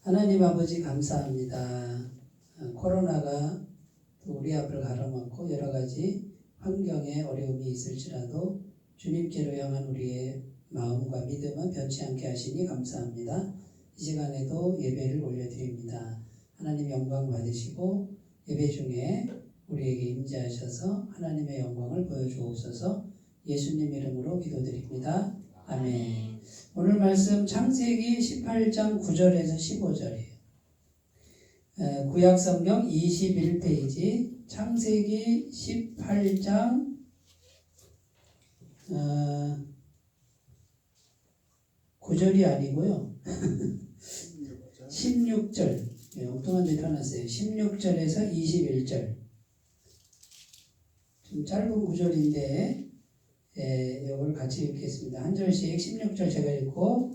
하나님 아버지 감사합니다. 코로나가 또 우리 앞을 가로막고 여러 가지 환경에 어려움이 있을지라도 주님께로 향한 우리의 마음과 믿음은 변치 않게 하시니 감사합니다. 이 시간에도 예배를 올려드립니다. 하나님 영광 받으시고 예배 중에 우리에게 임재하셔서 하나님의 영광을 보여주옵소서. 예수님 이름으로 기도드립니다. 아멘. 오늘 말씀 창세기 18장 9절에서 15절이에요. 구약성경 21페이지 창세기 18장 9절이 아니고요. 16절 엉뚱한 데 펴놨어요. 16절에서 21절 좀 짧은 구절인데 이걸 같이 읽겠습니다. 한 절씩 16절 제가 읽고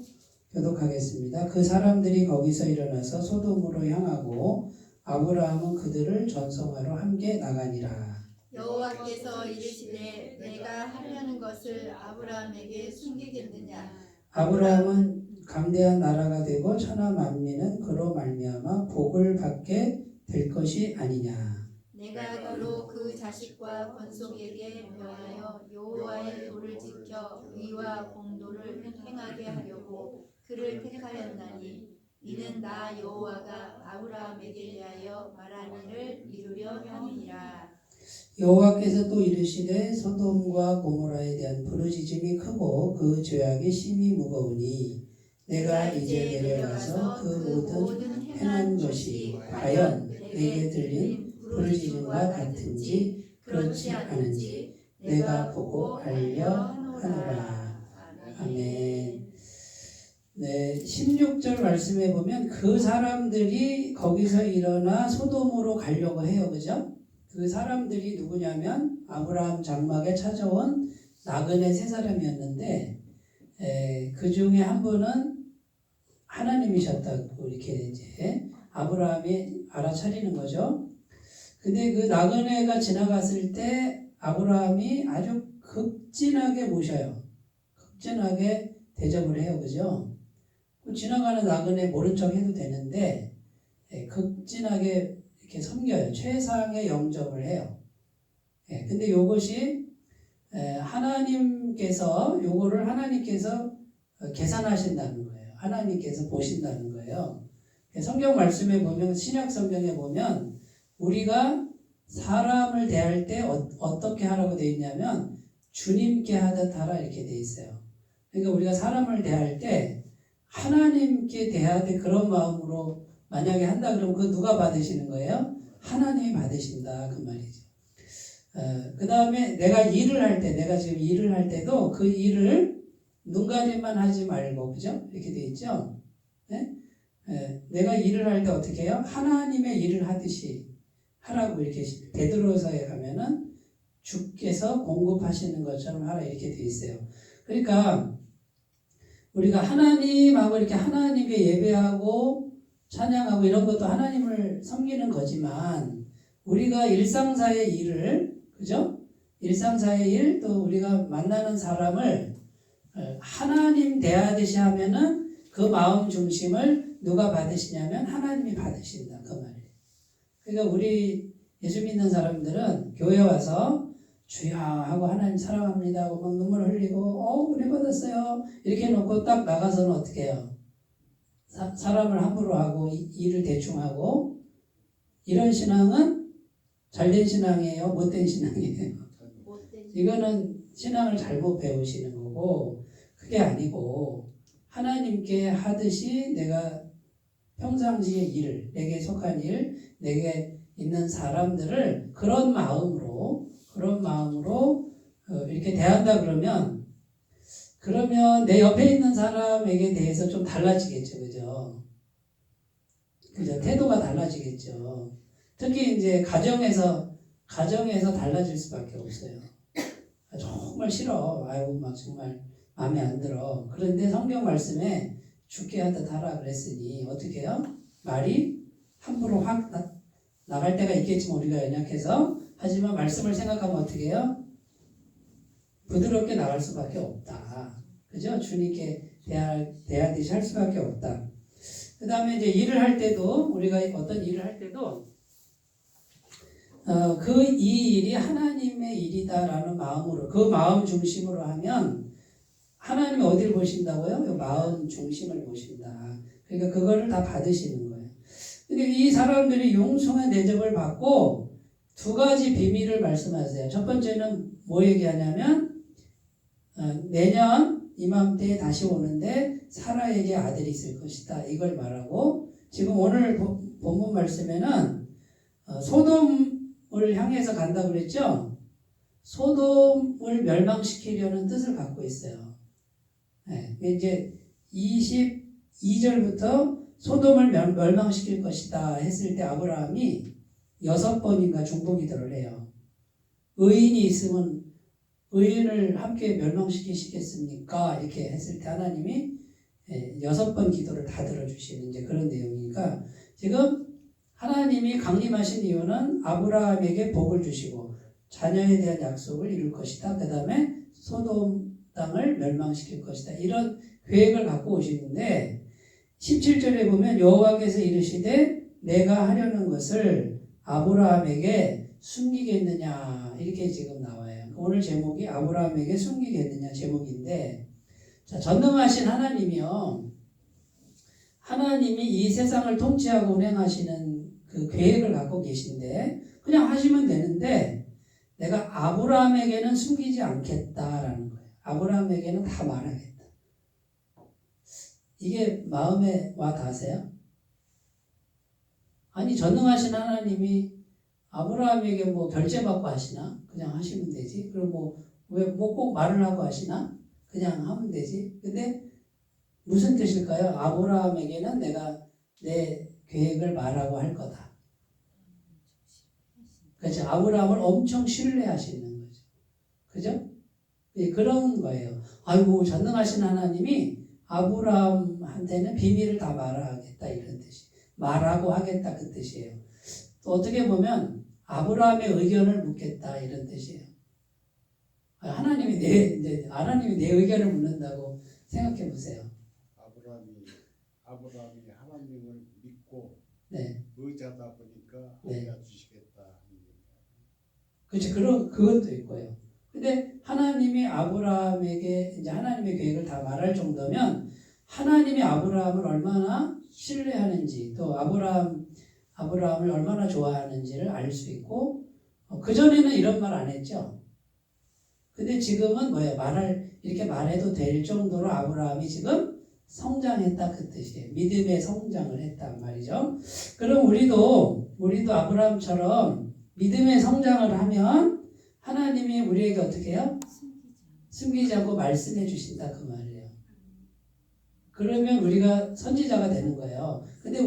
교독하겠습니다. 그 사람들이 거기서 일어나서 소돔으로 향하고 아브라함은 그들을 전송하러 함께 나가니라. 여호와께서 이르시되 내가 하려는 것을 아브라함에게 숨기겠느냐. 아브라함은 강대한 나라가 되고 천하 만민은 그로 말미암아 복을 받게 될 것이 아니냐. 내가 그로 그 자식과 권속에게 명하여 여호와의 도를 지켜 의와 공도를 행하게 하려고 그를 택하였나니 이는 나 여호와가 아브라함에게 대하여 말한 일을 이루려 함이니라. 여호와께서 또 이르시되 소돔과 고모라에 대한 부르짖음이 크고 그 죄악이 심히 무거우니 내가 이제 내려가서 그 모든 행한 것이 과연 내게 들린 부르짖음과 같은지 그렇지 않은지 내가 보고 알려 하노라. 아멘. 네, 16절 말씀에 보면 그 사람들이 거기서 일어나 소돔으로 가려고 해요. 그죠? 그 사람들이 누구냐면 아브라함 장막에 찾아온 나그네 세 사람이었는데 그 중에 한 분은 하나님이셨다고 이렇게 이제 아브라함이 알아차리는 거죠. 근데 그 나그네가 지나갔을 때 아브라함이 아주 극진하게 모셔요. 극진하게 대접을 해요. 그죠? 지나가는 나그네 모른 척 해도 되는데 극진하게 이렇게 섬겨요. 최상의 영접을 해요. 근데 요것이 요거를 하나님께서 계산하신다는 거예요. 하나님께서 보신다는 거예요. 성경 말씀에 보면, 신약 성경에 보면 우리가 사람을 대할 때 어떻게 하라고 되어 있냐면 주님께 하듯 하라 이렇게 되어 있어요. 그러니까 우리가 사람을 대할 때 하나님께 대하되 그런 마음으로 만약에 한다 그러면 그거 누가 받으시는 거예요? 하나님이 받으신다 그 말이죠. 그 다음에 내가 지금 일을 할 때도 그 일을 눈가림만 하지 말고, 그죠? 이렇게 돼 있죠? 네? 내가 일을 할 때 어떻게 해요? 하나님의 일을 하듯이 하라고 이렇게 베드로서에 가면은 주께서 공급하시는 것처럼 하라 이렇게 돼 있어요. 그러니까 우리가 하나님하고 이렇게 하나님께 예배하고 찬양하고 이런 것도 하나님을 섬기는 거지만 우리가 일상사의 일을, 그죠? 일상사의 일, 또 우리가 만나는 사람을 하나님 대하듯이 하면은 그 마음 중심을 누가 받으시냐면 하나님이 받으신다 그 말이에요. 그러니까 우리 예수 믿는 사람들은 교회 와서 주여 하고 하나님 사랑합니다 하고 막 눈물 흘리고 은혜 받았어요 이렇게 놓고 딱 나가서는 어떻게 해요? 사람을 함부로 하고 일을 대충 하고 이런 신앙은 잘된 신앙이에요? 못된 신앙이에요? 이거는 신앙을 잘못 배우시는 거고 그게 아니고 하나님께 하듯이 내가 평상시의 일을, 내게 속한 일, 내게 있는 사람들을 그런 마음으로 이렇게 대한다 그러면 내 옆에 있는 사람에게 대해서 좀 달라지겠죠. 그죠? 태도가 달라지겠죠. 특히 이제 가정에서 달라질 수밖에 없어요. 정말 싫어. 막 정말 마음에 안 들어. 그런데 성경 말씀에 죽게 하듯 하라 그랬으니 어떻게 해요? 말이 함부로 확 나갈 때가 있겠지만 우리가 연약해서 하지만 말씀을 생각하면 어떻게 해요? 부드럽게 나갈 수밖에 없다. 그죠? 주님께 대하듯이 할 수밖에 없다. 그 다음에 이제 일을 할 때도 우리가 어떤 일을 할 때도 그 이 일이 하나님의 일이다라는 마음으로 그 마음 중심으로 하면 하나님이 어디를 보신다고요? 이 마음 중심을 보신다. 그러니까 그거를 다 받으시는 거예요. 근데 이 사람들이 용성의 대접을 받고 두 가지 비밀을 말씀하세요. 첫 번째는 뭐 얘기하냐면 내년 이맘때에 다시 오는데 사라에게 아들이 있을 것이다. 이걸 말하고 지금 오늘 본문 말씀에는 소돔을 향해서 간다고 그랬죠? 소돔을 멸망시키려는 뜻을 갖고 있어요. 네, 이제 22절부터 소돔을 멸망시킬 것이다 했을 때 아브라함이 6번인가 중보기도를 해요. 의인이 있으면 의인을 함께 멸망시키시겠습니까? 이렇게 했을 때 하나님이 6번 기도를 다 들어주시는 이제 그런 내용이니까 지금 하나님이 강림하신 이유는 아브라함에게 복을 주시고 자녀에 대한 약속을 이룰 것이다. 그 다음에 소돔 땅을 멸망시킬 것이다. 이런 계획을 갖고 오시는데 17절에 보면 여호와께서 이르시되 내가 하려는 것을 아브라함에게 숨기겠느냐 이렇게 지금 나와요. 오늘 제목이 아브라함에게 숨기겠느냐 제목인데 자, 전능하신 하나님이요. 하나님이 이 세상을 통치하고 운행하시는 그 계획을 갖고 계신데 그냥 하시면 되는데 내가 아브라함에게는 숨기지 않겠다라는 거예요. 아브라함에게는 다 말하겠다. 이게 마음에 와 닿으세요? 아니 전능하신 하나님이 아브라함에게 뭐 결제받고 하시나? 그냥 하시면 되지. 그럼 뭐 왜 뭐 꼭 말을 하고 하시나? 그냥 하면 되지. 근데 무슨 뜻일까요? 아브라함에게는 내가 내 계획을 말하고 할 거다. 그렇죠. 아브라함을 엄청 신뢰하시는 거죠. 그죠? 예, 그런 거예요. 아이고 전능하신 하나님이 아브라함한테는 비밀을 다 말하겠다 이런 뜻이. 말하고 하겠다 그 뜻이에요. 또 어떻게 보면 아브라함의 의견을 묻겠다 이런 뜻이에요. 하나님이 내 의견을 묻는다고 생각해 보세요. 아브라함이 하나님을 믿고 네. 의자다 보니까 네. 알려주시겠다. 그렇죠. 그것도 있고요. 근데 하나님이 아브라함에게 이제 하나님의 계획을 다 말할 정도면 하나님이 아브라함을 얼마나 신뢰하는지 또 아브라함을 얼마나 좋아하는지를 알 수 있고 그전에는 이런 말 안 했죠. 근데 지금은 뭐예요? 이렇게 말해도 될 정도로 아브라함이 지금 성장했다 그 뜻이에요. 믿음의 성장을 했단 말이죠. 그럼 우리도 아브라함처럼 믿음의 성장을 하면 하나님이 우리에게 어떻게 해요? 숨기지 않고 말씀해 주신다 그 말이에요. 그러면 우리가 선지자가 되는 거예요. 근데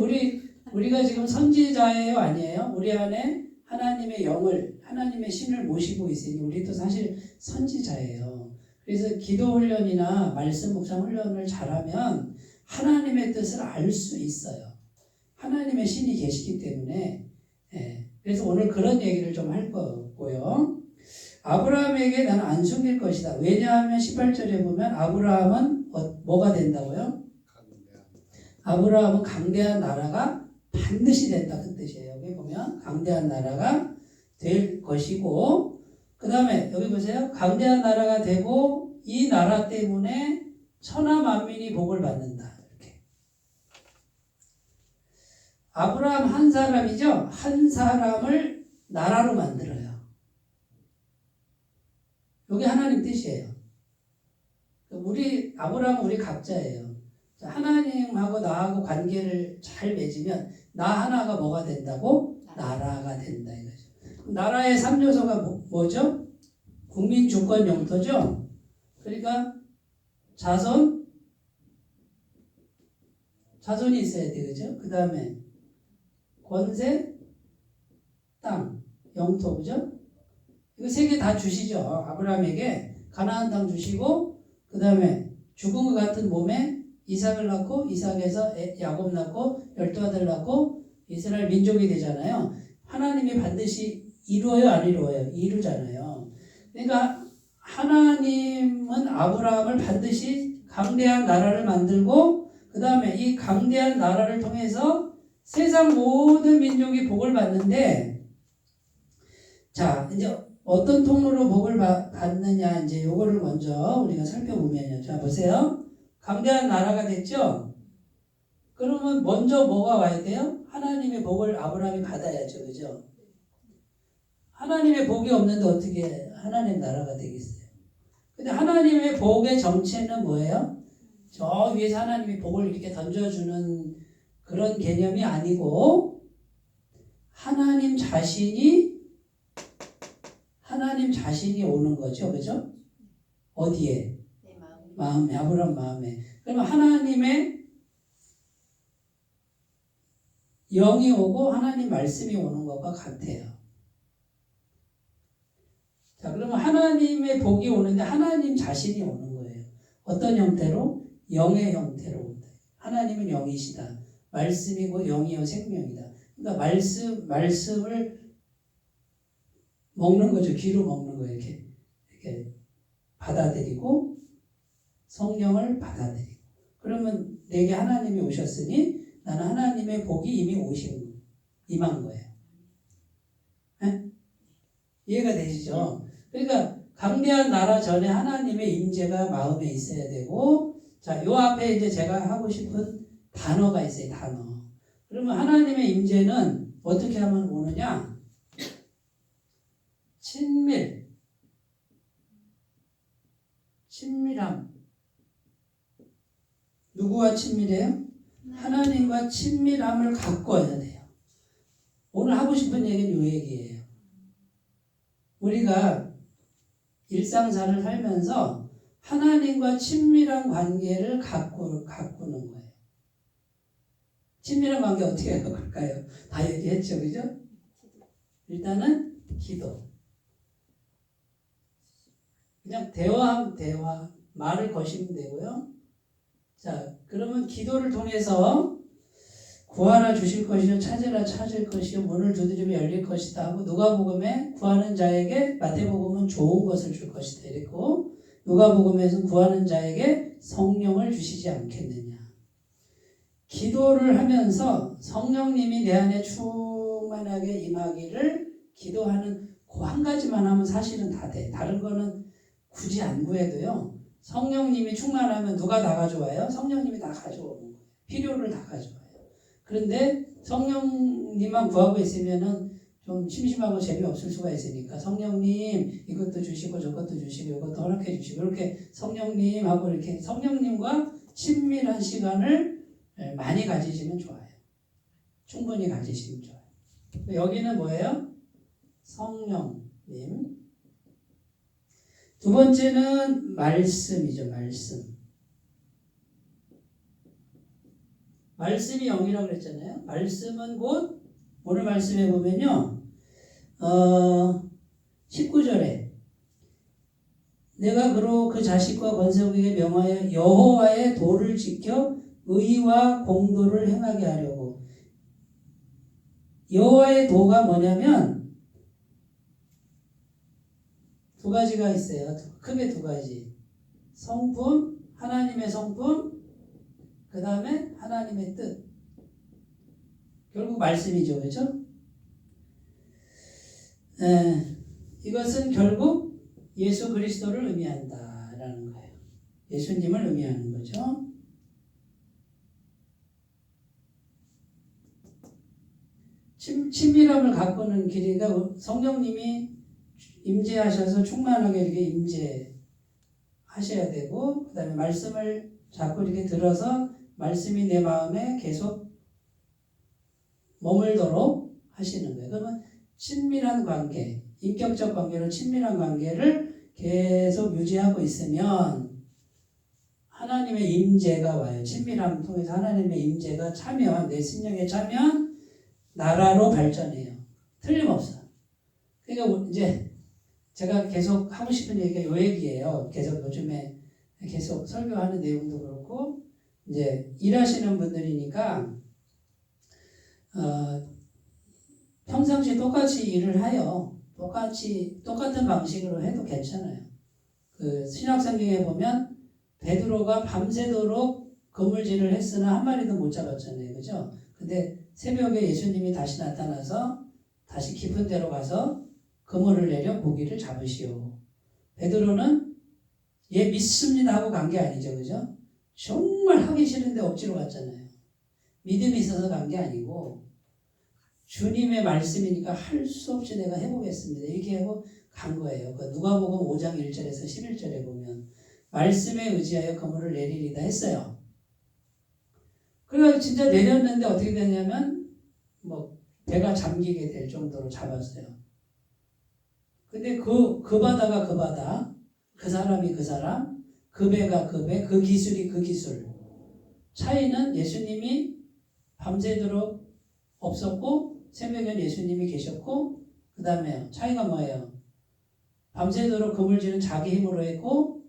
우리가 지금 선지자예요? 아니에요? 우리 안에 하나님의 영을, 하나님의 신을 모시고 있으니 우리도 사실 선지자예요. 그래서 기도 훈련이나 말씀 묵상 훈련을 잘하면 하나님의 뜻을 알 수 있어요. 하나님의 신이 계시기 때문에. 그래서 오늘 그런 얘기를 좀 할 거고요. 아브라함에게 나는 안 숨길 것이다. 왜냐하면 18절에 보면 아브라함은 뭐가 된다고요? 아브라함은 강대한 나라가 반드시 된다 그 뜻이에요. 여기 보면 강대한 나라가 될 것이고 그 다음에 여기 보세요. 강대한 나라가 되고 이 나라 때문에 천하 만민이 복을 받는다. 이렇게. 아브라함 한 사람이죠. 한 사람을 나라로 만들어요. 여기 하나님 뜻이에요. 아브라함은 우리 각자예요. 하나님하고 나하고 관계를 잘 맺으면 나 하나가 뭐가 된다고? 나라가 된다 이거죠. 나라의 3요소가 뭐죠? 국민, 주권, 영토죠. 그러니까 자손이 있어야 되겠죠. 그 다음에 권세, 땅, 영토, 그죠? 이거 3개 다 주시죠. 아브라함에게 가나안 땅 주시고 그 다음에 죽은 것 같은 몸에 이삭을 낳고 이삭에서 야곱 낳고 12아들 낳고 이스라엘 민족이 되잖아요. 하나님이 반드시 이루어요? 안 이루어요? 이루잖아요. 그러니까 하나님은 아브라함을 반드시 강대한 나라를 만들고 그 다음에 이 강대한 나라를 통해서 세상 모든 민족이 복을 받는데, 자, 이제 어떤 통로로 복을 받느냐, 이제 요거를 먼저 우리가 살펴보면요. 자, 보세요. 강대한 나라가 됐죠? 그러면 먼저 뭐가 와야 돼요? 하나님의 복을 아브라함이 받아야죠. 그죠? 하나님의 복이 없는데 어떻게 하나님 나라가 되겠어요? 근데 하나님의 복의 정체는 뭐예요? 저 위에서 하나님이 복을 이렇게 던져주는 그런 개념이 아니고 하나님 자신이 오는 거죠. 그죠? 어디에? 내 마음에. 마음에, 아브라함 마음에. 그러면 하나님의 영이 오고 하나님 말씀이 오는 것과 같아요. 자, 그러면 하나님의 복이 오는데 하나님 자신이 오는 거예요. 어떤 형태로? 영의 형태로 온다. 하나님은 영이시다. 말씀이 곧 영이요 생명이다. 그러니까 말씀을 먹는 거죠. 귀로 먹는 거예요. 이렇게 받아들이고 성령을 받아들이고. 그러면 내게 하나님이 오셨으니 나는 하나님의 복이 이미 임한 거예요. 네? 이해가 되시죠? 그러니까 강대한 나라 전에 하나님의 임재가 마음에 있어야 되고, 자, 요 앞에 이제 제가 하고 싶은 단어가 있어요. 단어. 그러면 하나님의 임재는 어떻게 하면 오느냐? 친밀함. 누구와 친밀해요? 하나님과 친밀함을 가꿔야 돼요. 오늘 하고 싶은 얘기는 요 얘기예요. 우리가 일상생활을 살면서 하나님과 친밀한 관계를 가꾸는 거예요. 친밀한 관계 어떻게 가꿀까요? 다 얘기했죠, 그죠? 일단은 기도. 그냥 대화, 말을 거시면 되고요. 자, 그러면 기도를 통해서 구하라 주실 것이요 찾으라 찾을 것이요 문을 두드리면 열릴 것이다 하고, 누가복음에 구하는 자에게, 마태복음은 좋은 것을 줄 것이다 이랬고, 누가복음에서는 구하는 자에게 성령을 주시지 않겠느냐. 기도를 하면서 성령님이 내 안에 충만하게 임하기를 기도하는 그 한 가지만 하면 사실은 다 돼. 다른 거는 굳이 안 구해도요. 성령님이 충만하면 누가 다 가져와요? 성령님이 다 가져오는 거예요. 필요를 다 가져와요. 그런데 성령님만 구하고 있으면은 좀 심심하고 재미없을 수가 있으니까, 성령님 이것도 주시고 저것도 주시고 이것도 허락해 주시고, 이렇게 성령님하고 이렇게 성령님과 친밀한 시간을 많이 가지시면 좋아요. 충분히 가지시면 좋아요. 여기는 뭐예요? 성령님. 두 번째는 말씀이죠. 말씀이 영이라고 그랬잖아요. 말씀은 곧 오늘 말씀해 보면요. 19절에 내가 그로 그 자식과 권속에게 명하여 여호와의 도를 지켜 의와 공도를 행하게 하려고. 여호와의 도가 뭐냐면 두 가지가 있어요. 크게 두 가지. 성품, 하나님의 성품, 그 다음에 하나님의 뜻. 결국 말씀이죠. 그렇죠? 이것은 결국 예수 그리스도를 의미한다라는 거예요. 예수님을 의미하는 거죠. 친밀함을 가꾸는 길이가 성령님이 임재하셔서 충만하게 이렇게 임재하셔야 되고, 그 다음에 말씀을 자꾸 이렇게 들어서 말씀이 내 마음에 계속 머물도록 하시는 거예요. 그러면 친밀한 관계, 인격적 관계로 친밀한 관계를 계속 유지하고 있으면 하나님의 임재가 와요. 친밀함을 통해서 하나님의 임재가 차면, 내 심령에 차면 나라로 발전해요. 틀림없어. 그러니까 이제 제가 계속 하고 싶은 얘기가 요 얘기예요. 계속 요즘에 계속 설교하는 내용도 그렇고, 이제 일하시는 분들이니까 평상시에 똑같이 일을 해요. 똑같은 방식으로 해도 괜찮아요. 그 신약성경에 보면 베드로가 밤새도록 그물질을 했으나 한 마리도 못 잡았잖아요. 그죠? 근데 새벽에 예수님이 다시 나타나서 다시 깊은 데로 가서 그물을 내려 고기를 잡으시오. 베드로는 얘 믿습니다 하고 간 게 아니죠. 그죠? 정말 하기 싫은데 억지로 갔잖아요. 믿음이 있어서 간 게 아니고 주님의 말씀이니까 할 수 없이 내가 해보겠습니다. 이렇게 하고 간 거예요. 그 누가복음 5장 1절에서 11절에 보면 말씀에 의지하여 그물을 내리리다 했어요. 그래서 진짜 내렸는데 어떻게 되냐면 뭐 배가 잠기게 될 정도로 잡았어요. 근데 그 바다가 그 바다, 그 사람이 그 사람, 그 배가 그 배, 그 기술이 그 기술. 차이는 예수님이 밤새도록 없었고 새벽엔 예수님이 계셨고 그 다음에 차이가 뭐예요? 밤새도록 그물질은 자기 힘으로 했고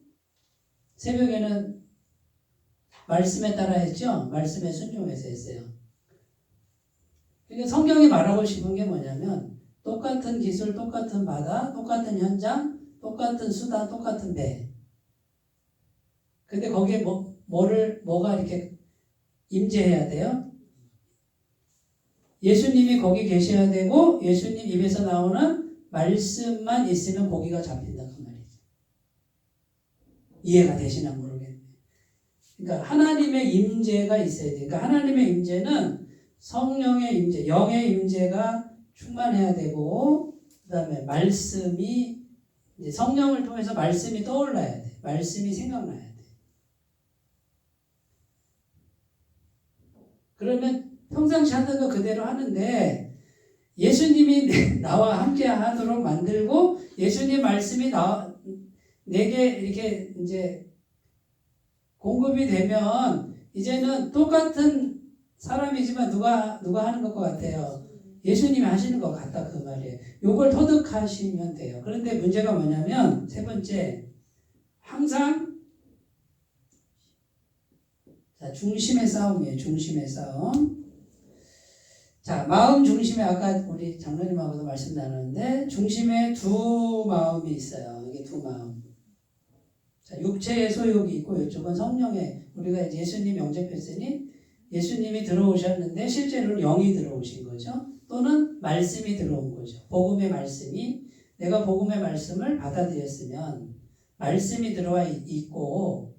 새벽에는 말씀에 따라 했죠? 말씀에 순종해서 했어요. 그러니까 성경이 말하고 싶은 게 뭐냐면 똑같은 기술, 똑같은 바다, 똑같은 현장, 똑같은 수단, 똑같은 배. 근데 거기에 뭐가 이렇게 임재해야 돼요? 예수님이 거기 계셔야 되고 예수님 입에서 나오는 말씀만 있으면 고기가 잡힌다 그 말이죠. 이해가 되시나 모르겠네. 그러니까 하나님의 임재가 있어야 돼요. 그러니까 하나님의 임재는 성령의 임재, 영의 임재가 충만해야 되고 그 다음에 말씀이 이제 성령을 통해서 말씀이 떠올라야 돼. 말씀이 생각나야 돼. 그러면 평상시 하던 거 그대로 하는데 예수님이 나와 함께 하도록 만들고 예수님 말씀이 내게 이렇게 이제 공급이 되면 이제는 똑같은 사람이지만 누가 하는 것 같아요. 예수님이 하시는 것 같다 그 말이에요. 요걸 터득하시면 돼요. 그런데 문제가 뭐냐면 세 번째 항상 자, 중심의 싸움이에요. 중심의 싸움. 자, 마음 중심에 아까 우리 장로님하고도 말씀 나눴는데 중심에 두 마음이 있어요. 이게 두 마음. 자, 육체의 소욕이 있고 이쪽은 성령의 우리가 이제 예수님 영접했으니 예수님이 들어오셨는데 실제로는 영이 들어오신 거죠. 또는 말씀이 들어온 거죠. 복음의 말씀이 내가 복음의 말씀을 받아들였으면 말씀이 들어와 있고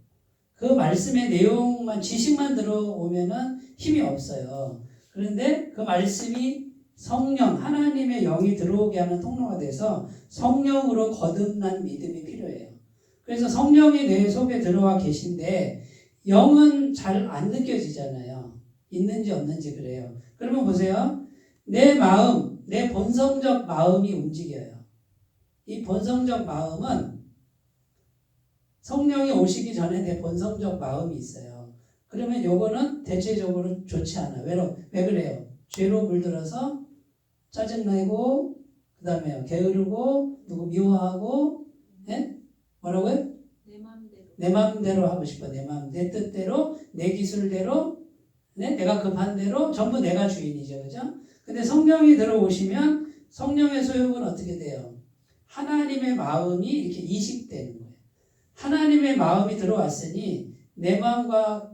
그 말씀의 내용만 지식만 들어오면은 힘이 없어요. 그런데 그 말씀이 성령 하나님의 영이 들어오게 하는 통로가 돼서 성령으로 거듭난 믿음이 필요해요. 그래서 성령이 내 속에 들어와 계신데 영은 잘 안 느껴지잖아요. 있는지 없는지 그래요. 그러면 보세요. 내 마음, 내 본성적 마음이 움직여요. 이 본성적 마음은 성령이 오시기 전에 내 본성적 마음이 있어요. 그러면 요거는 대체적으로 좋지 않아요. 왜 그래요? 죄로 물들어서 짜증내고 그 다음에 게으르고 누구 미워하고 예? 뭐라고요? 내 마음대로 하고 싶어. 내 뜻대로 내 기술대로 네? 내가 급한 대로 전부 내가 주인이죠. 그죠? 근데 성령이 들어오시면 성령의 소욕은 어떻게 돼요? 하나님의 마음이 이렇게 이식되는 거예요. 하나님의 마음이 들어왔으니 내 마음과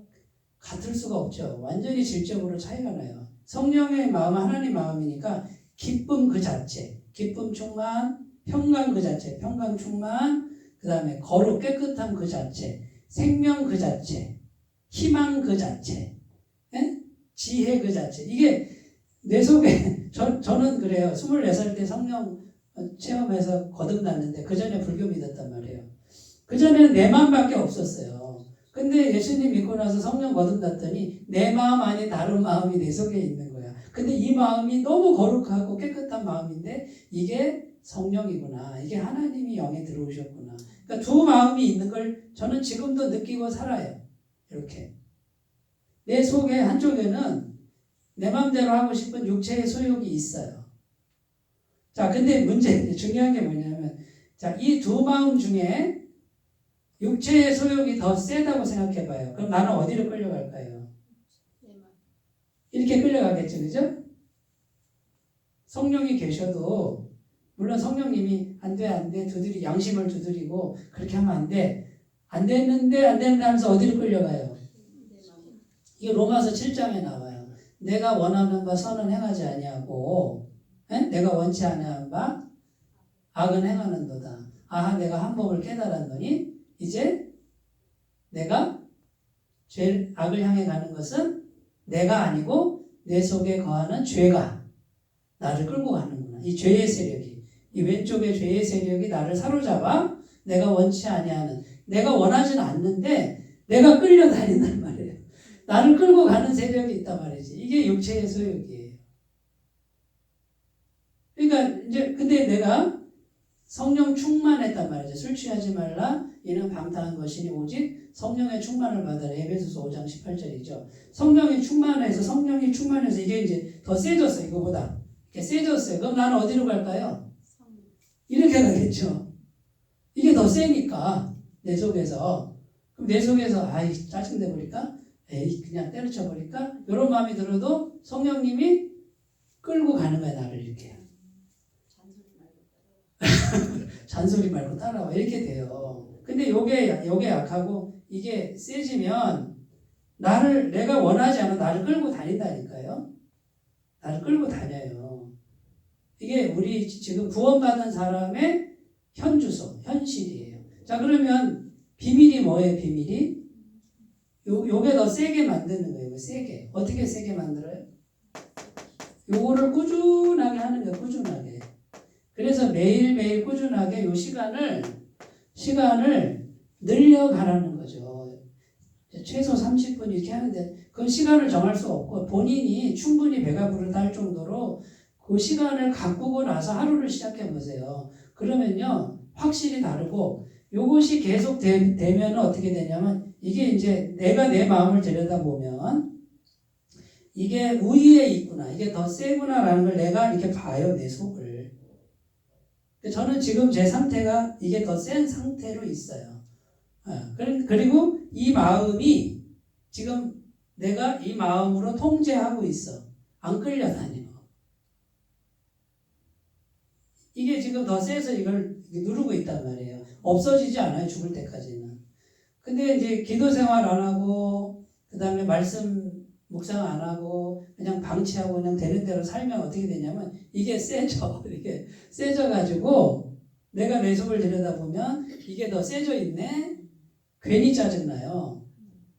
같을 수가 없죠. 완전히 질적으로 차이가 나요. 성령의 마음은 하나님 마음이니까 기쁨 그 자체, 기쁨 충만, 평강 그 자체, 평강 충만, 그 다음에 거룩 깨끗함 그 자체, 생명 그 자체, 희망 그 자체, 예? 지혜 그 자체. 이게 내 속에 저는 그래요. 24살 때 성령 체험해서 거듭났는데 그 전에 불교 믿었단 말이에요. 그 전에는 내 마음밖에 없었어요. 근데 예수님 믿고 나서 성령 거듭났더니 내 마음 안에 다른 마음이 내 속에 있는 거야. 근데 이 마음이 너무 거룩하고 깨끗한 마음인데 이게 성령이구나. 이게 하나님이 영에 들어오셨구나. 그러니까 두 마음이 있는 걸 저는 지금도 느끼고 살아요. 이렇게. 내 속에 한쪽에는 내 마음대로 하고 싶은 육체의 소욕이 있어요. 자, 근데 중요한 게 뭐냐면, 자, 이 두 마음 중에 육체의 소욕이 더 세다고 생각해 봐요. 그럼 나는 어디로 끌려갈까요? 이렇게 끌려가겠죠, 그죠? 성령이 계셔도, 물론 성령님이 안 돼, 양심을 두드리고, 그렇게 하면 안 돼. 안 되는데 하면서 어디로 끌려가요? 이게 로마서 7장에 나와요. 내가 원하는 바 선은 행하지 아니하고 내가 원치 아니한 바 악은 행하는도다. 아하 내가 한 법을 깨달았노니 이제 내가 악을 향해 가는 것은 내가 아니고 내 속에 거하는 죄가 나를 끌고 가는구나. 이 죄의 세력이, 이 왼쪽의 죄의 세력이 나를 사로잡아 내가 원치 아니하는, 내가 원하지는 않는데 내가 끌려다닌단 말이에요. 나를 끌고 가는 세력이 있단 말이지. 이게 육체의 소욕이에요. 그러니까 이제 근데 내가 성령 충만했단 말이죠. 술 취하지 말라. 이는 방탕한 것이니 오직 성령의 충만을 받아라. 에베소서 5장 18절이죠. 성령이 충만해서 이게 이제 더 세졌어. 이거보다 이렇게 세졌어요. 그럼 나는 어디로 갈까요? 이렇게 가겠죠. 이게 더 세니까 내 속에서. 그럼 내 속에서 아이 짜증내 버릴까? 에이 그냥 때려쳐 버릴까? 이런 마음이 들어도 성령님이 끌고 가는 거야 나를 이렇게. 잔소리 말고 따라와 이렇게 돼요. 근데 요게 약하고 이게 세지면 내가 원하지 않아 나를 끌고 다닌다니까요. 나를 끌고 다녀요. 이게 우리 지금 구원받은 사람의 현주소, 현실이에요. 자 그러면 비밀이 뭐예요? 비밀이 요게 더 세게 만드는 거예요. 세게. 어떻게 세게 만들어요? 요거를 꾸준하게 하는 거예요. 꾸준하게. 그래서 매일매일 꾸준하게 요 시간을 늘려가라는 거죠. 최소 30분 이렇게 하는데 그 시간을 정할 수 없고 본인이 충분히 배가 부르다 할 정도로 그 시간을 가꾸고 나서 하루를 시작해 보세요. 그러면요 확실히 다르고 요것이 계속 되면 어떻게 되냐면 이게 이제 내가 내 마음을 들여다보면 이게 우위에 있구나, 이게 더 세구나라는 걸 내가 이렇게 봐요. 내 속을. 저는 지금 제 상태가 이게 더 센 상태로 있어요. 그리고 이 마음이 지금 내가 이 마음으로 통제하고 있어. 안 끌려다녀. 이게 지금 더 세서 이걸 누르고 있단 말이에요. 없어지지 않아요. 죽을 때까지는. 근데 이제 기도 생활 안 하고 그 다음에 말씀 묵상 안 하고 그냥 방치하고 그냥 되는 대로 살면 어떻게 되냐면 이게 세져. 이게 세져가지고 내가 내 속을 들여다보면 이게 더 세져 있네. 괜히 짜증나요.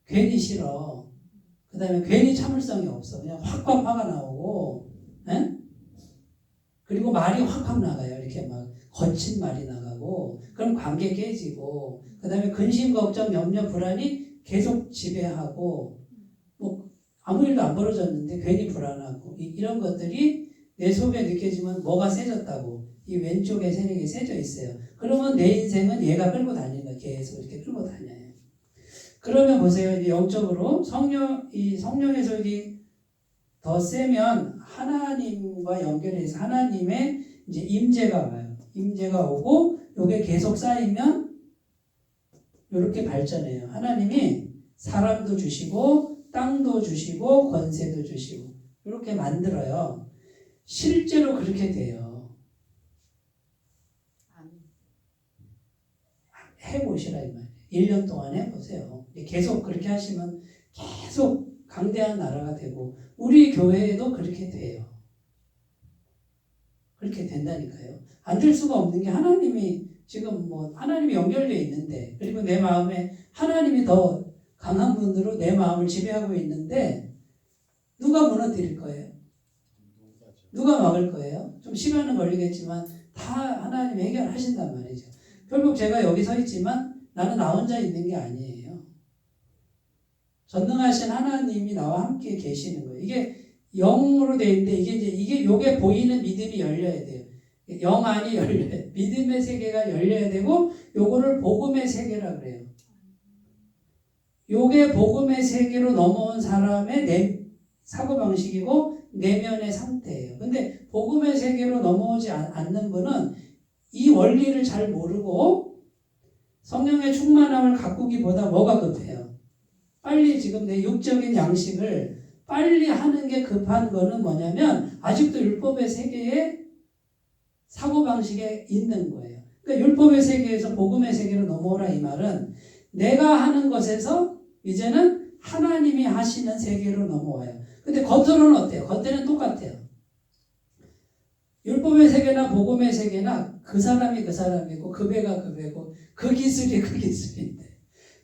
괜히 싫어. 그 다음에 괜히 참을성이 없어. 그냥 확확 화가 나오고 그리고 말이 확확 나가요. 이렇게 막 거친 말이 나가고 그럼 관계 깨지고 그 다음에 근심, 걱정, 염려, 불안이 계속 지배하고 뭐 아무 일도 안 벌어졌는데 괜히 불안하고 이런 것들이 내 속에 느껴지면 뭐가 세졌다고 이 왼쪽에 세력이 세져 있어요. 그러면 내 인생은 얘가 끌고 다니는 거예요. 계속 이렇게 끌고 다녀요. 그러면 보세요. 이제 영적으로 이 성령의 소욕이 더 세면 하나님과 연결해서 하나님의 이제 임재가 와요. 임재가 오고 이게 계속 쌓이면 이렇게 발전해요. 하나님이 사람도 주시고 땅도 주시고 권세도 주시고 이렇게 만들어요. 실제로 그렇게 돼요. 해보시라 이 말이에요. 1년 동안 해보세요. 계속 그렇게 하시면 계속 강대한 나라가 되고 우리 교회에도 그렇게 돼요. 그렇게 된다니까요. 안 될 수가 없는 게 하나님이 지금 뭐 하나님이 연결되어 있는데 그리고 내 마음에 하나님이 더 강한 분으로 내 마음을 지배하고 있는데 누가 무너뜨릴 거예요? 누가 막을 거예요? 좀 시간은 걸리겠지만 다 하나님이 해결하신단 말이죠. 결국 제가 여기 서 있지만 나는 나 혼자 있는 게 아니에요. 전능하신 하나님이 나와 함께 계시는 거예요. 이게 영으로 되어 있는데 이게 보이는 믿음이 열려야 돼요. 영 안이 열려야 돼요. 믿음의 세계가 열려야 되고 요거를 복음의 세계라 그래요. 요게 복음의 세계로 넘어온 사람의 사고방식이고 내면의 상태예요. 근데 복음의 세계로 넘어오지 않는 분은 이 원리를 잘 모르고 성령의 충만함을 가꾸기보다 뭐가 급해요? 빨리 지금 내 육적인 양식을 빨리 하는 게 급한 거는 뭐냐면 아직도 율법의 세계에 사고방식에 있는 거예요. 그러니까 율법의 세계에서 복음의 세계로 넘어오라 이 말은 내가 하는 것에서 이제는 하나님이 하시는 세계로 넘어와요. 근데 겉으로는 어때요? 겉에는 똑같아요. 율법의 세계나 복음의 세계나 그 사람이 그 사람이고 그 배가 그 배고 그 기술이 그 기술인데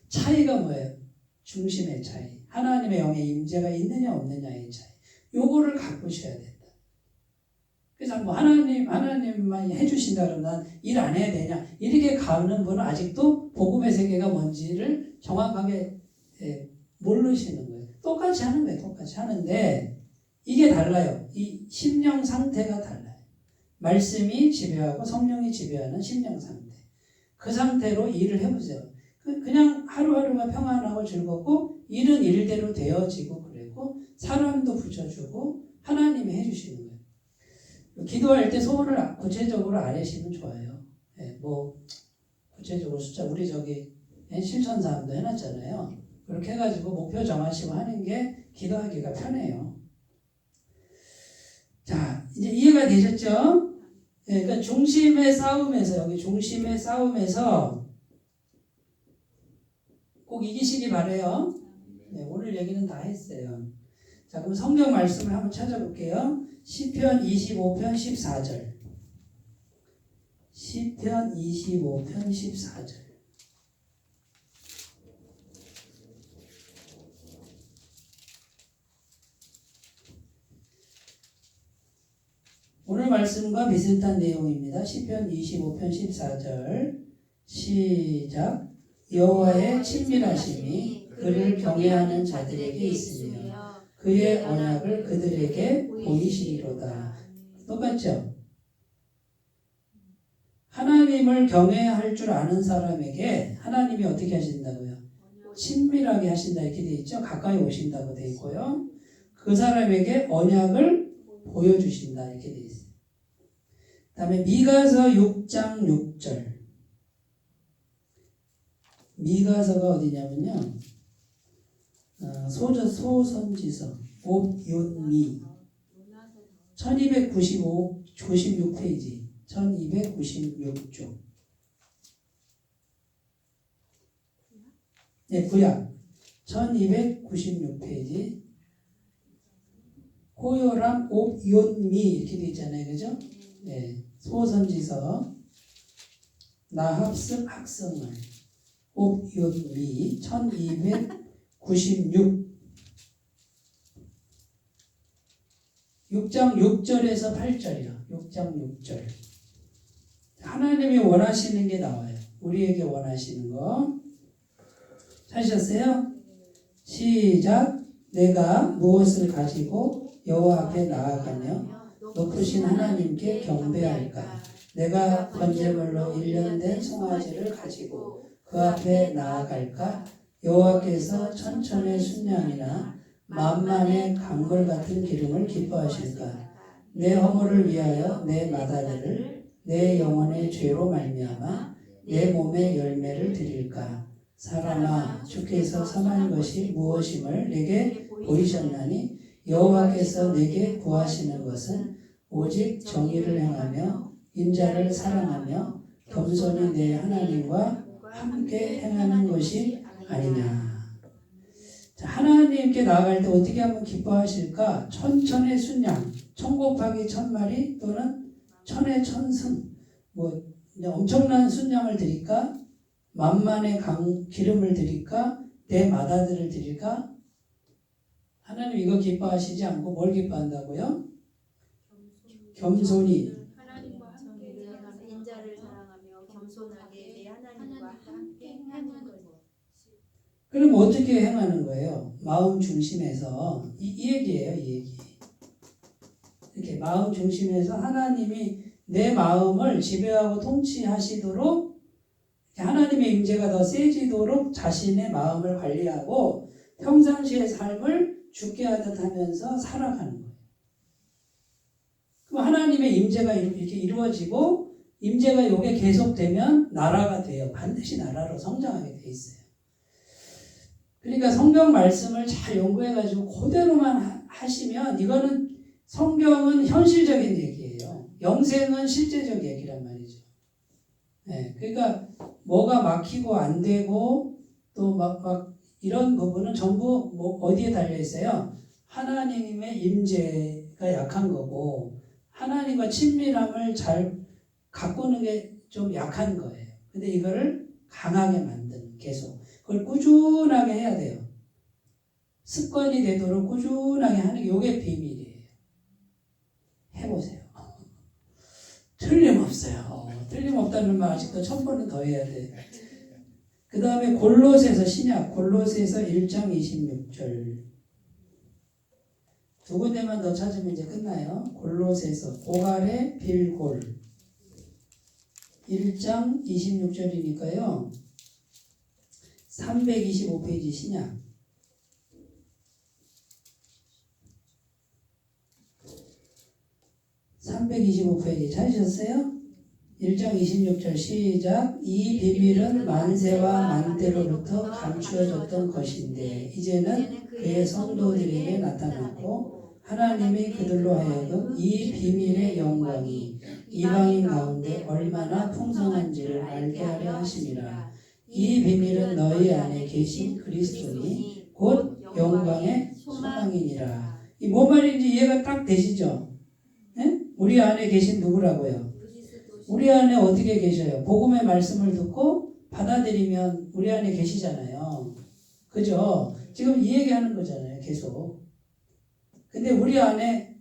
차이가 뭐예요? 중심의 차이. 하나님의 영의 임재가 있느냐 없느냐의 차이. 요거를 가꾸셔야 된다. 그래서 뭐 하나님만 해주신다 그러면 난 일 안 해야 되냐 이렇게 가는 분은 아직도 복음의 세계가 뭔지를 정확하게 모르시는 거예요. 똑같이 하는 거예요. 똑같이 하는데 이게 달라요. 이 심령 상태가 달라요. 말씀이 지배하고 성령이 지배하는 심령 상태. 그 상태로 일을 해보세요. 그냥 하루하루가 평안하고 즐겁고 일은 일대로 되어지고 그리고 사람도 붙여주고 하나님이 해주시는 거예요. 기도할 때 소원을 구체적으로 안 하시면 좋아요. 뭐 구체적으로 숫자 우리 저기 실천사항도 해놨잖아요. 그렇게 해가지고 목표 정하시고 하는 게 기도하기가 편해요. 자, 이제 이해가 되셨죠? 그러니까 중심의 싸움에서 여기 중심의 싸움에서 꼭 이기시기 바래요. 오늘 얘기는 다 했어요. 자, 그럼 성경 말씀을 한번 찾아볼게요. 시편 25편 14절. 시편 25편 14절. 오늘 말씀과 비슷한 내용입니다. 시편 25편 14절 시작. 여호와의 친밀하심이 그를 경외하는 자들에게 있으며 그의 언약을 그들에게 보이시리로다. 똑같죠? 하나님을 경외할 줄 아는 사람에게 하나님이 어떻게 하신다고요? 친밀하게 하신다 이렇게 돼 있죠? 가까이 오신다고 돼 있고요. 그 사람에게 언약을 보여주신다 이렇게 돼 있어요. 그 다음에 미가서 6장 6절. 미가서가 어디냐면요. 소선지서 옵윤미 1296페이지 1296쪽. 네, 구약 1296페이지 호요람 옵윤미 이렇게 돼 있잖아요. 그죠? 네, 소선지서 나합습 학성을 옵윤미 1296 6장 6절에서 8절이요. 6장 6절. 하나님이 원하시는 게 나와요. 우리에게 원하시는 거. 찾으셨어요? 시작. 내가 무엇을 가지고 여호와 앞에 나아가며 높으신 하나님께 경배할까? 내가 번제물로 1년 된 송아지를 가지고 그 앞에 나아갈까? 여호와께서 천천의 순양이나 만만의 강물 같은 기름을 기뻐하실까? 내 허물을 위하여 내 마다들을 내 영혼의 죄로 말미암아 내 몸의 열매를 드릴까? 사람아, 주께서 선한 것이 무엇임을 내게 보이셨나니 여호와께서 내게 구하시는 것은 오직 정의를 행하며 인자를 사랑하며 겸손히 내 하나님과 함께 행하는 것이 아니냐. 자, 하나님께 나아갈 때 어떻게 하면 기뻐하실까? 천천의 순양, 1000 곱하기 1000마리 또는 1000의 1000승, 뭐 엄청난 순양을 드릴까? 만만의 기름을 드릴까? 내 마다들을 드릴까? 하나님 이거 기뻐하시지 않고 뭘 기뻐한다고요? 겸손히 하나님과 함께 인자를 사랑하며 겸손하게 내 하나님과 함께 행하는 것. 그럼 어떻게 행하는 거예요? 마음 중심에서 이 얘기예요. 이 얘기. 이렇게 마음 중심에서 하나님이 내 마음을 지배하고 통치하시도록 하나님의 임재가 더 세지도록 자신의 마음을 관리하고 평상시의 삶을 죽게 하듯 하면서 살아가는 거예요. 그럼 하나님의 임재가 이렇게 이루어지고 임재가 이게 계속되면 나라가 돼요. 반드시 나라로 성장하게 돼 있어요. 그러니까 성경 말씀을 잘 연구해가지고 그대로만 하시면 이거는 성경은 현실적인 얘기예요. 영생은 실제적 얘기란 말이죠. 네, 그러니까 뭐가 막히고 안 되고 또 막 이런 부분은 전부 뭐 어디에 달려 있어요? 하나님의 임재가 약한 거고 하나님과 친밀함을 잘 가꾸는 게 좀 약한 거예요. 근데 이거를 강하게 만드는 계속 그걸 꾸준하게 해야 돼요. 습관이 되도록 꾸준하게 하는 게 이게 비밀이에요. 해보세요. 틀림없어요. 틀림없다는 말 아직도 1000번은 더 해야 돼. 그 다음에 골로새서 신약 골로새서 1장 26절 두 군데만 더 찾으면 이제 끝나요. 골로새서 고갈의 빌골 1장 26절이니까요. 325페이지 신약 325페이지 찾으셨어요? 1장 26절 시작. 이 비밀은 만세와 만때로부터 감추어졌던 것인데 이제는 그의 성도들에게 나타났고 하나님이 그들로 하여금 이 비밀의 영광이 이방인 가운데 얼마나 풍성한지를 알게 하려 하심이라. 이 비밀은 너희 안에 계신 그리스도니 곧 영광의 소망이니라. 이 뭔 말인지 이해가 딱 되시죠? 네? 우리 안에 계신 누구라고요? 우리 안에 어떻게 계셔요? 복음의 말씀을 듣고 받아들이면 우리 안에 계시잖아요. 그죠? 지금 이 얘기하는 거잖아요. 계속. 근데 우리 안에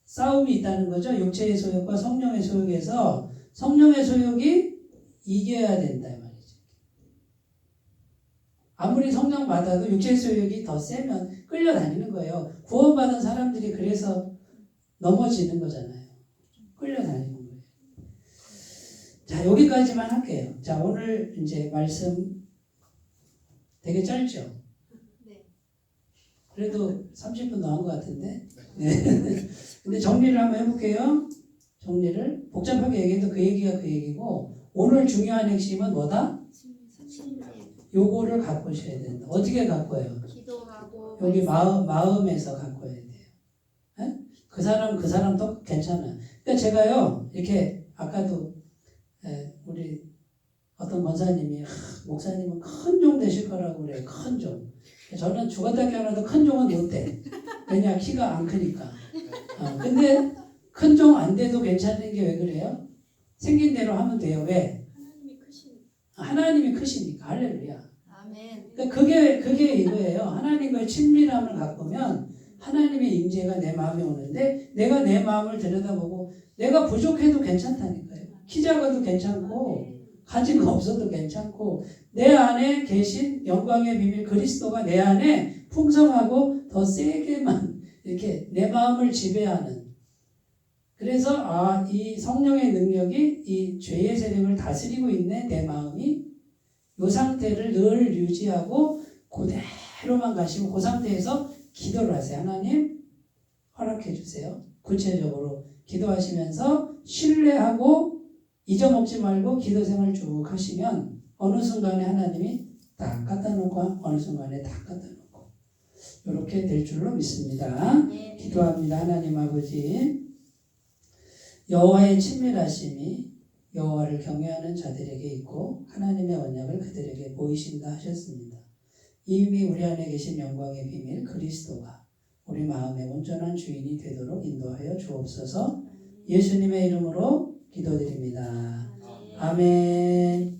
싸움이 있다는 거죠. 육체의 소욕과 성령의 소욕에서 성령의 소욕이 이겨야 된다 이 말이죠. 아무리 성령 받아도 육체의 소욕이 더 세면 끌려다니는 거예요. 구원받은 사람들이 그래서 넘어지는 거잖아요. 끌려다니는 거예요. 자, 여기까지만 할게요. 자, 오늘 이제 말씀 되게 짧죠? 네. 그래도 30분 나온 것 같은데. 네. 근데 정리를 한번 해볼게요. 정리를. 복잡하게 얘기해도 그 얘기가 그 얘기고, 오늘 중요한 핵심은 뭐다? 요거를 가꾸셔야 된다. 어떻게 가꿔요? 기도하고 여기 마음에서 가꿔야 돼요. 에? 그 사람도 괜찮아요. 그러니까 제가요, 이렇게 아까도 우리 어떤 권사님이 목사님은 큰 종 되실 거라고 그래요. 큰 종. 저는 죽었다 깨어나도 큰 종은 못 돼. 왜냐 키가 안 크니까. 근데 큰 종 안 돼도 괜찮은 게 왜 그래요? 생긴 대로 하면 돼요. 왜? 하나님이 크시니까. 할렐루야. 아멘. 그러니까 그게 이거예요. 하나님과의 친밀함을 가꾸면 하나님의 임재가 내 마음에 오는데 내가 내 마음을 들여다보고 내가 부족해도 괜찮다니까요. 키 작아도 괜찮고 가진 거 없어도 괜찮고 내 안에 계신 영광의 비밀 그리스도가 내 안에 풍성하고 더 세게만 이렇게 내 마음을 지배하는 그래서 이 성령의 능력이 이 죄의 세력을 다스리고 있네 내 마음이 이 상태를 늘 유지하고 그대로만 가시고 그 상태에서 기도를 하세요. 하나님 허락해 주세요. 구체적으로 기도하시면서 신뢰하고 잊어먹지 말고 기도 생활 쭉 하시면 어느 순간에 하나님이 딱 갖다 놓고 어느 순간에 딱 갖다 놓고 이렇게 될 줄로 믿습니다. 네. 기도합니다. 하나님 아버지 여호와의 친밀하심이 여호와를 경외하는 자들에게 있고 하나님의 언약을 그들에게 보이신다 하셨습니다. 이미 우리 안에 계신 영광의 비밀 그리스도가 우리 마음의 온전한 주인이 되도록 인도하여 주옵소서. 예수님의 이름으로 기도드립니다. 아멘.